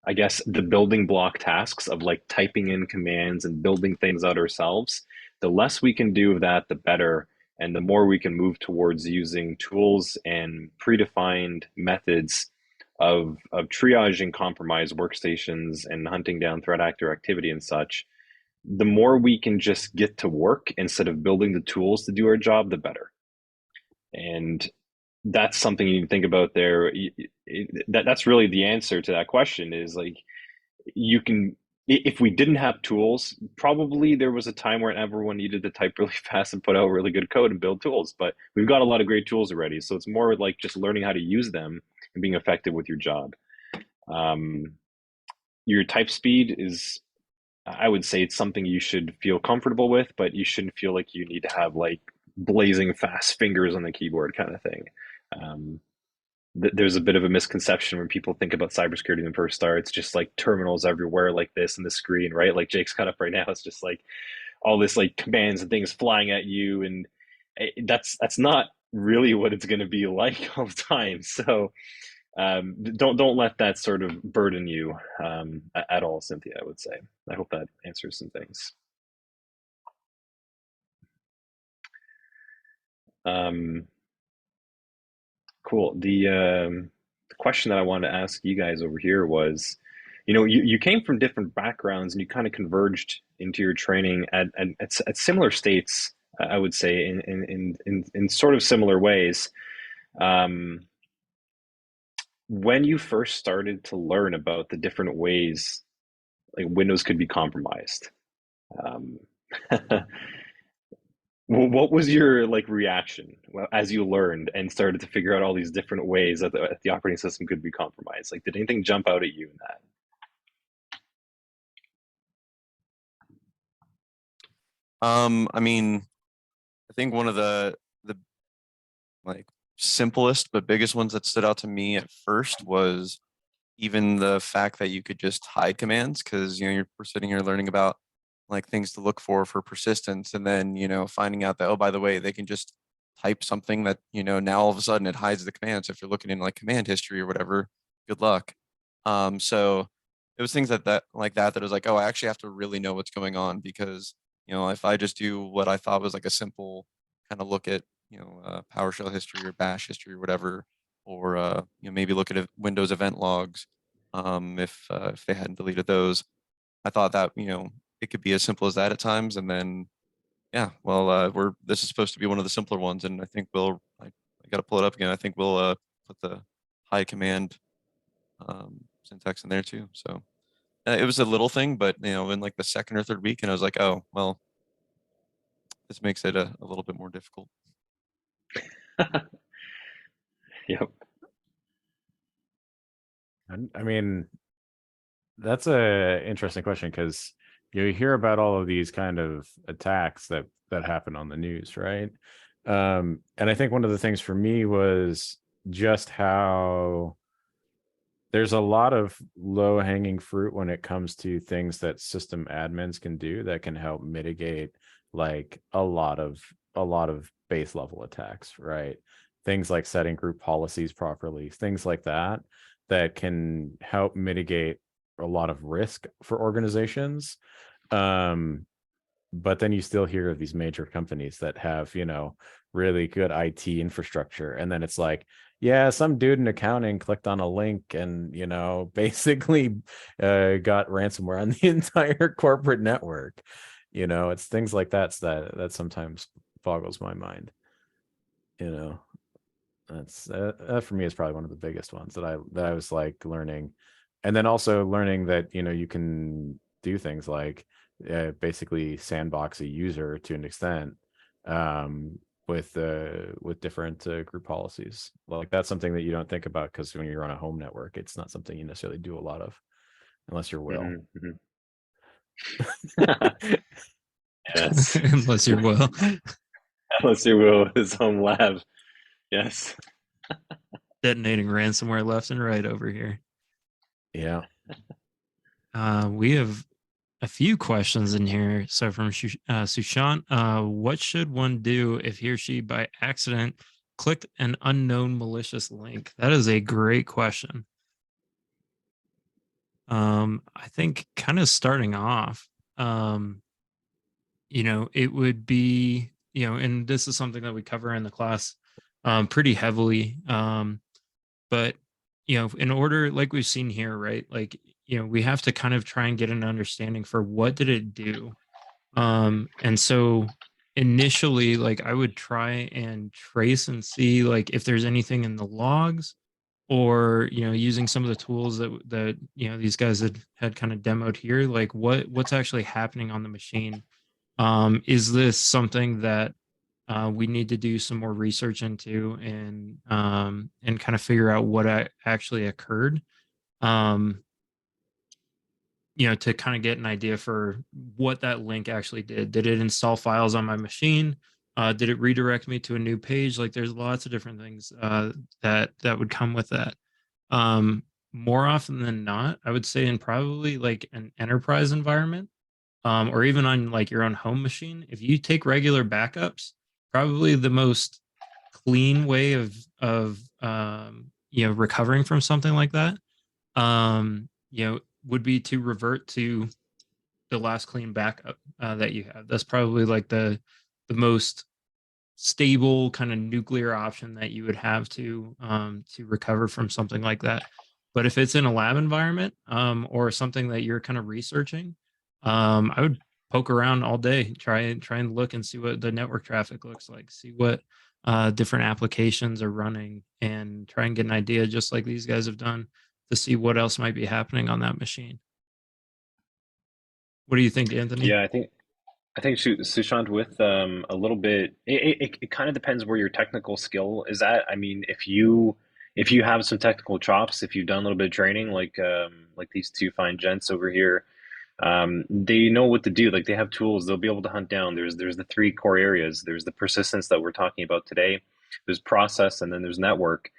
I guess, the building block tasks of like typing in commands and building things out ourselves, the less we can do of that, the better. And the more we can move towards using tools and predefined methods of triaging compromised workstations and hunting down threat actor activity and such, the more we can just get to work instead of building the tools to do our job, the better. And that's something you need to think about there. That's really the answer to that question is like, you can, if we didn't have tools, probably there was a time where everyone needed to type really fast and put out really good code and build tools, but we've got a lot of great tools already. So it's more like just learning how to use them and being effective with your job. Your type speed is, I would say it's something you should feel comfortable with, but you shouldn't feel like you need to have like blazing fast fingers on the keyboard kind of thing. Um, there's a bit of a misconception when people think about cybersecurity when first start. It's just like terminals everywhere like this in the screen, right? Like Jake's got up right now. It's just like all this like commands and things flying at you, and that's not really what it's going to be like all the time. So don't let that sort of burden you at all, Cynthia. I would say. I hope that answers some things. Cool. The question that I wanted to ask you guys over here was, you came from different backgrounds and you kind of converged into your training at similar states, I would say, in sort of similar ways. Um, when you first started to learn about the different ways like Windows could be compromised, um, what was your like reaction as you learned and started to figure out all these different ways that the operating system could be compromised? Like, did anything jump out at you in that? I mean, I think one of the like simplest but biggest ones that stood out to me at first was even the fact that you could just hide commands, because we're sitting here learning about like things to look for persistence, and then finding out that, oh, by the way, they can just type something that now all of a sudden it hides the command. So if you're looking in like command history or whatever, good luck. So it was things that like that was like, oh, I actually have to really know what's going on, because if I just do what I thought was like a simple kind of look at PowerShell history or Bash history or whatever, or maybe look at Windows event logs, if they hadn't deleted those. I thought that it could be as simple as that at times, and then yeah, well, this is supposed to be one of the simpler ones, and I think I got to pull it up again. I think we'll put the hide command syntax in there too. So it was a little thing, but in like the second or third week, and I was like, oh well, this makes it a little bit more difficult. Yep. I mean, that's a interesting question, because you hear about all of these kind of attacks that happen on the news, right? And I think one of the things for me was just how there's a lot of low hanging fruit when it comes to things that system admins can do that can help mitigate like a lot of base level attacks, right? Things like setting group policies properly, things like that can help mitigate a lot of risk for organizations. But then you still hear of these major companies that have really good IT infrastructure, and then it's like, yeah, some dude in accounting clicked on a link and basically got ransomware on the entire corporate network. It's things like that sometimes boggles my mind. That's that for me is probably one of the biggest ones that I was like learning. And then also learning that you can do things like basically sandbox a user to an extent, with different group policies. Like that's something that you don't think about, because when you're on a home network, it's not something you necessarily do a lot of, unless you're Will. Yes. Unless you're Will. Unless you're Will with his home lab. Yes. Detonating ransomware left and right over here. Yeah. We have a few questions in here. So from Sushant, what should one do if he or she by accident clicked an unknown malicious link? That is a great question. I think kind of starting off, it would be, and this is something that we cover in the class pretty heavily. But, in order, like we've seen here, right? Like, we have to kind of try and get an understanding for what did it do. And so initially, like I would try and trace and see like if there's anything in the logs or using some of the tools that these guys had kind of demoed here, like what's actually happening on the machine. Is this something that we need to do some more research into and kind of figure out what actually occurred, to kind of get an idea for what that link actually did. Did it install files on my machine? Did it redirect me to a new page? Like there's lots of different things that would come with that. More often than not, I would say in probably like an enterprise environment, or even on like your own home machine, if you take regular backups, probably the most clean way of recovering from something like that, would be to revert to the last clean backup that you have. That's probably like the most stable kind of nuclear option that you would have to recover from something like that. But if it's in a lab environment or something that you're kind of researching, I would poke around all day, try and look and see what the network traffic looks like, see what different applications are running, and try and get an idea, just like these guys have done, to see what else might be happening on that machine. What do you think, Anthony? Yeah, I think Sushant, with a little bit, it kind of depends where your technical skill is at. I mean, if you have some technical chops, if you've done a little bit of training, like these two fine gents over here, they know what to do. Like they have tools, they'll be able to hunt down. There's the three core areas. There's the persistence that we're talking about today. There's process, and then there's network.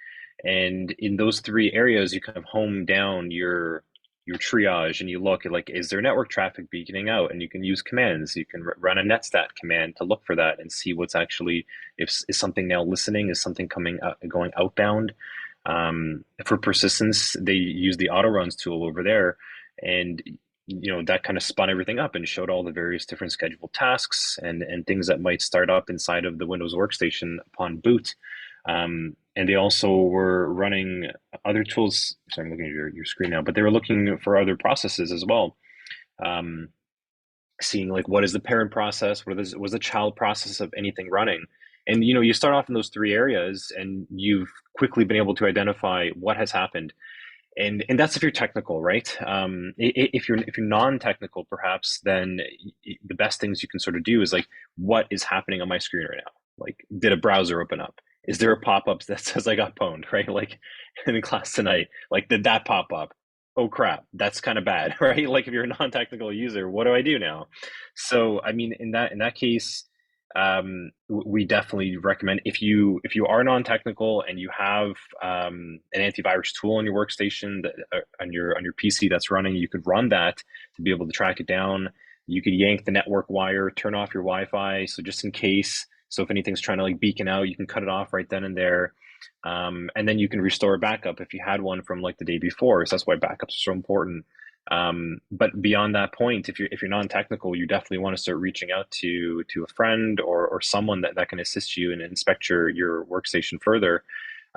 And in those three areas, you kind of hone down your triage and you look at like, is there network traffic beaconing out? And you can use commands. You can run a netstat command to look for that and see what's actually, if is something now listening, is something coming out, going outbound. For persistence, they use the auto runs tool over there, and that kind of spun everything up and showed all the various different scheduled tasks and things that might start up inside of the Windows workstation upon boot. And they also were running other tools. Sorry, I'm looking at your screen now, but they were looking for other processes as well. Seeing like what is the parent process, what was the child process of anything running. And you start off in those three areas and you've quickly been able to identify what has happened. And that's if you're technical, right? If you're non-technical, perhaps, then the best things you can sort of do is like, what is happening on my screen right now? Like, did a browser open up? Is there a pop-up that says I got pwned, right? Like in the class tonight, like did that pop up? Oh crap, that's kind of bad, right? Like if you're a non-technical user, what do I do now? So I mean, in that case, we definitely recommend, if you are non-technical and you have an antivirus tool on your workstation that on your PC that's running, you could run that to be able to track it down. You could yank the network wire, turn off your Wi-Fi, so just in case. So if anything's trying to like beacon out, you can cut it off right then and there. And then you can restore a backup if you had one from like the day before. So that's why backups are so important. But beyond that point, if you're non-technical, you definitely want to start reaching out to a friend or someone that can assist you and inspect your workstation further,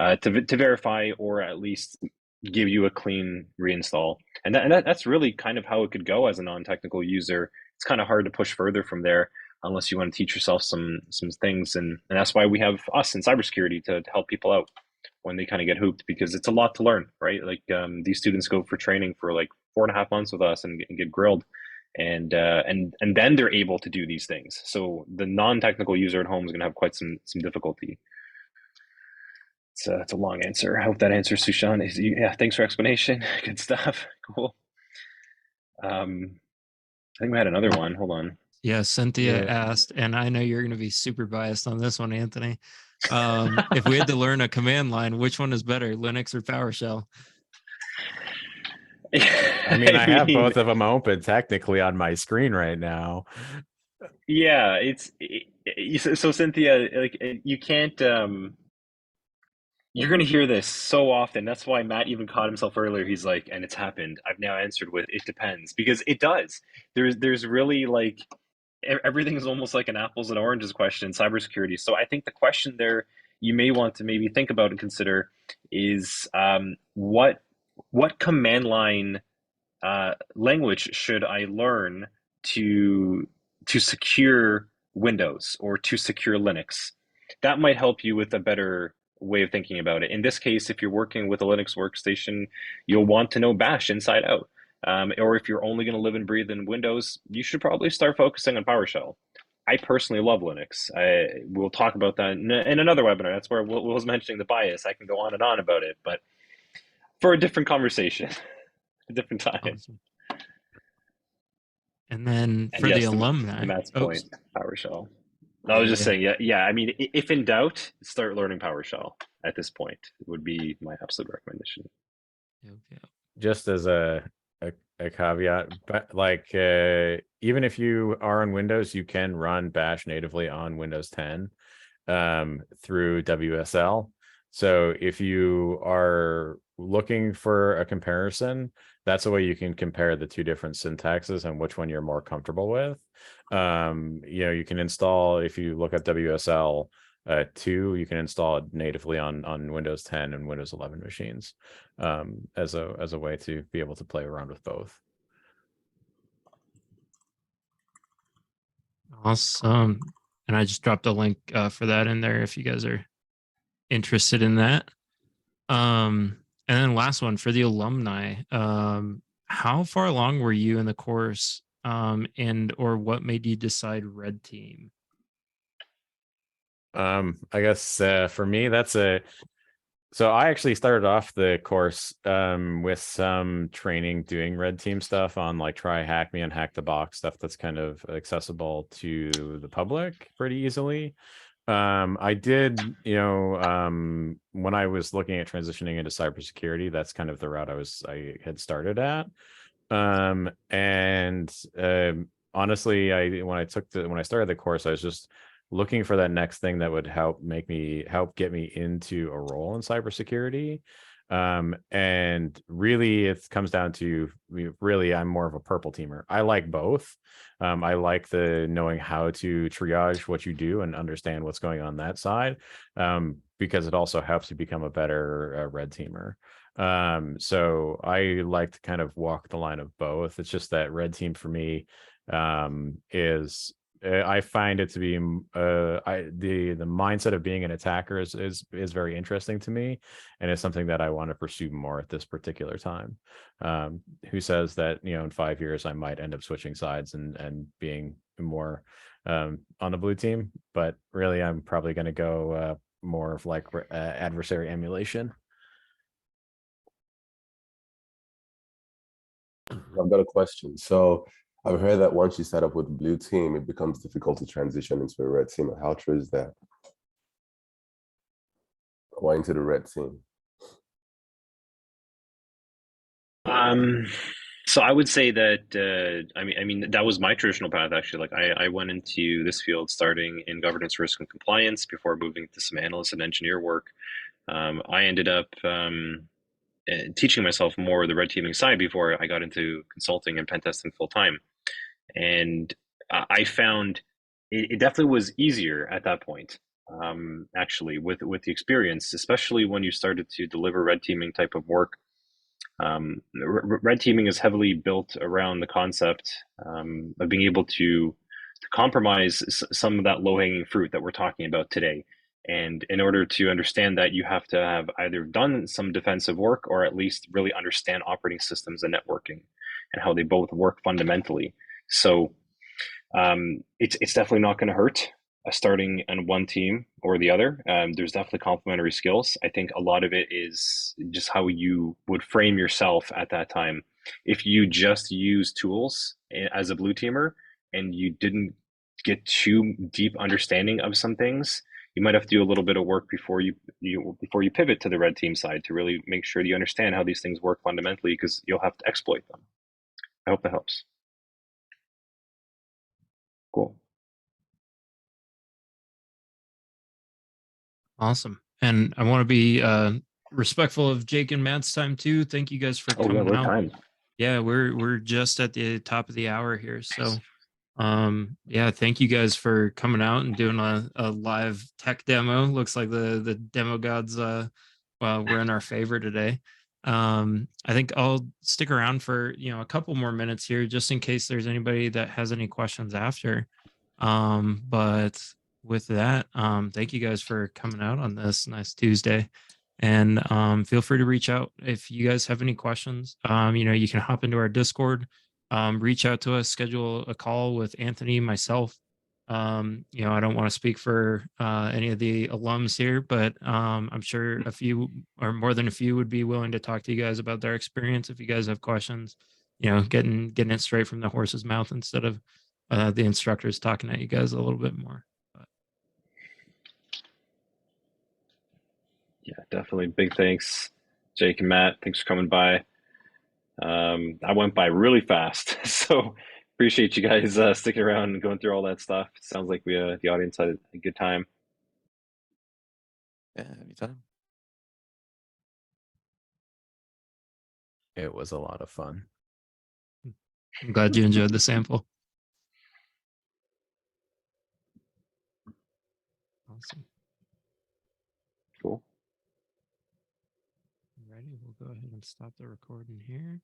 to verify or at least give you a clean reinstall. And that's really kind of how it could go as a non-technical user. It's kind of hard to push further from there unless you want to teach yourself some things, and that's why we have us in cybersecurity to help people out when they kind of get hooped, because it's a lot to learn, right? Like these students go for training for like 4.5 months with us and get grilled, and then they're able to do these things. So the non-technical user at home is going to have quite some difficulty. It's a long answer. I hope that answers Sushant. Yeah, thanks for explanation. Good stuff. Cool. I think we had another one. Hold on. Yeah, Cynthia asked, and I know you're going to be super biased on this one, Anthony. If we had to learn a command line, which one is better, Linux or PowerShell? I mean, I have both of them open technically on my screen right now. Yeah, so Cynthia, like you can't you're gonna hear this so often. That's why Matt even caught himself earlier. He's like, and it's happened. I've now answered with it depends because it does. There's really like everything is almost like an apples and oranges question in cybersecurity. So I think the question there you may want to maybe think about and consider is what command line language should I learn to secure Windows or to secure Linux? That might help you with a better way of thinking about it. In this case, if you're working with a Linux workstation, you'll want to know Bash inside out. Or if you're only going to live and breathe in Windows, you should probably start focusing on PowerShell. I personally love Linux. We'll talk about that in another webinar. That's where Will was mentioning the bias. I can go on and on about it, but for a different conversation, a different time. Awesome. And then And for the yes, alumni, Matt's oh, point, PowerShell. I was just yeah. saying, yeah. I mean, if in doubt, start learning PowerShell at this point. It would be my absolute recommendation. Okay. Just as a caveat, but like even if you are on Windows, you can run Bash natively on Windows 10 through WSL. So if you are looking for a comparison, that's a way you can compare the two different syntaxes and which one you're more comfortable with. You can install, if you look at WSL 2, you can install it natively on Windows 10 and Windows 11 machines as a way to be able to play around with both. Awesome. And I just dropped a link for that in there if you guys are interested in that. And then last one for the alumni. How far along were you in the course? And or what made you decide red team? I guess for me, so I actually started off the course with some training doing red team stuff on like Try Hack Me and Hack the Box stuff that's kind of accessible to the public pretty easily. I did, when I was looking at transitioning into cybersecurity, that's kind of the route I had started at. Honestly, when I started the course, I was just looking for that next thing that would help get me into a role in cybersecurity. And really it comes down to really, I'm more of a purple teamer. I like both. I like the knowing how to triage what you do and understand what's going on that side, because it also helps you become a better red teamer. So I like to kind of walk the line of both. It's just that red team for me is I find it to be the mindset of being an attacker is very interesting to me, and it's something that I want to pursue more at this particular time. Who says that in 5 years I might end up switching sides and being more on the blue team? But really, I'm probably going to go more of like adversary emulation. I've got a question. So I've heard that once you set up with blue team, it becomes difficult to transition into a red team. How true is that? Or into the red team? So I would say that I mean that was my traditional path actually. Like I went into this field starting in governance, risk, and compliance before moving to some analyst and engineer work. I ended up teaching myself more the red teaming side before I got into consulting and pen testing full time. And I found it definitely was easier at that point. Actually, with the experience, especially when you started to deliver red teaming type of work. Red teaming is heavily built around the concept of being able to compromise some of that low hanging fruit that we're talking about today. And in order to understand that, you have to have either done some defensive work or at least really understand operating systems and networking and how they both work fundamentally. So it's definitely not going to hurt starting on one team or the other. There's definitely complementary skills. I think a lot of it is just how you would frame yourself at that time. If you just use tools as a blue teamer and you didn't get too deep understanding of some things, you might have to do a little bit of work before you pivot to the red team side to really make sure that you understand how these things work fundamentally, because you'll have to exploit them. I hope that helps. Cool. Awesome. And I want to be respectful of Jake and Matt's time too. Thank you guys for coming we're out. timed. Yeah, we're just at the top of the hour here. So yeah, thank you guys for coming out and doing a live tech demo. Looks like the demo gods were in our favor today. I think I'll stick around for a couple more minutes here just in case there's anybody that has any questions after. But with that, thank you guys for coming out on this nice Tuesday. And feel free to reach out if you guys have any questions. You can hop into our Discord, reach out to us, schedule a call with Anthony, myself. I don't want to speak for any of the alums here, but I'm sure a few or more than a few would be willing to talk to you guys about their experience if you guys have questions. Getting it straight from the horse's mouth instead of the instructors talking at you guys a little bit more. But. Yeah, definitely. Big thanks, Jake and Matt. Thanks for coming by. I went by really fast, so appreciate you guys sticking around and going through all that stuff. It sounds like the audience had a good time. Yeah, anytime. It was a lot of fun. I'm glad you enjoyed the sample. Awesome. Cool. Ready? We'll go ahead and stop the recording here.